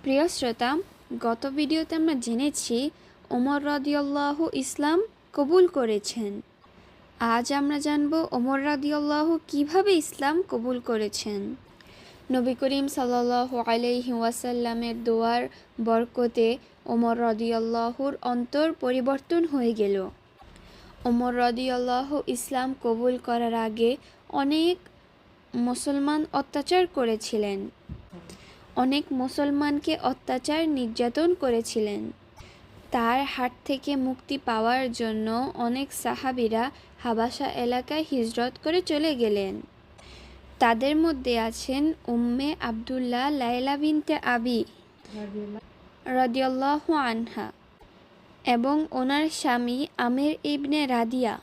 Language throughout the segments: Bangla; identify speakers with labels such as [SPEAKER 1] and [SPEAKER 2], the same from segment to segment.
[SPEAKER 1] প্রিয় শ্রোতা, গত ভিডিওতে আমরা জেনেছি ওমর রাদিয়াল্লাহু ইসলাম কবুল করেছেন। আজ আমরা জানব ওমর রাদিয়াল্লাহু কিভাবে ইসলাম কবুল করেছেন। নবী করিম সাল্লাল্লাহু আলাইহি ওয়াসাল্লামের দোয়ার বরকতে ওমর রাদিয়াল্লাহুর অন্তর পরিবর্তন হয়ে গেল। ওমর রাদিয়াল্লাহু ইসলাম কবুল করার আগে অনেক মুসলমান অত্যাচার করেছিলেন, অনেক মুসলমানকে অত্যাচার নির্যাতন করেছিলেন। তার হাত থেকে মুক্তি পাওয়ার জন্য অনেক সাহাবীরা হাবাসা এলাকায় হিজরত করে চলে গেলেন। তাদের মধ্যে আছেন উম্মে আবদুল্লাহ লাইলা বিনতে আবি রাদিয়াল্লাহু আনহা এবং ওনার স্বামী আমের ইবনে রাদিয়া।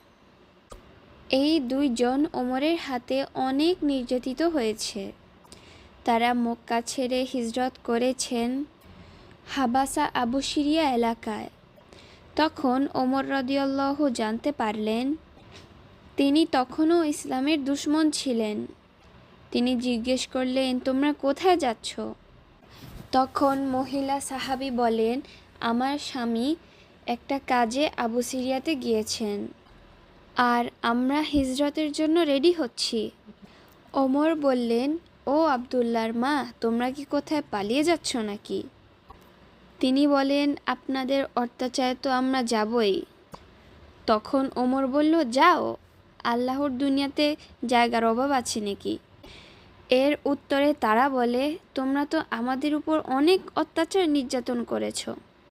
[SPEAKER 1] এই দুইজন ওমরের হাতে অনেক নির্যাতিত হয়েছে। তারা মক্কা ছেড়ে হিজরত করেছেন হাবাসা আবু সিরিয়া এলাকায়। তখন ওমর রাদিয়াল্লাহু জানতে পারলেন তিনি তখনও ইসলামের দুশমন ছিলেন। তিনি জিজ্ঞেস করলেন, তোমরা কোথায় যাচ্ছ? তখন মহিলা সাহাবী বলেন, আমার স্বামী একটা কাজে আবু সিরিয়াতে গিয়েছেন আর আমরা হিজরতের জন্য রেডি হচ্ছি। ওমর বললেন, ও আবদুল্লাহর মা, তোমরা কি কোথায় পালিয়ে যাচ্ছ নাকি? তিনি বলেন, আপনাদের অত্যাচারে তো আমরা যাবই। তখন ওমর বলল, যাও, আল্লাহর দুনিয়াতে জায়গার অভাব আছে নাকি? এর উত্তরে তারা বলে, তোমরা তো আমাদের উপর অনেক অত্যাচার নির্যাতন করেছো।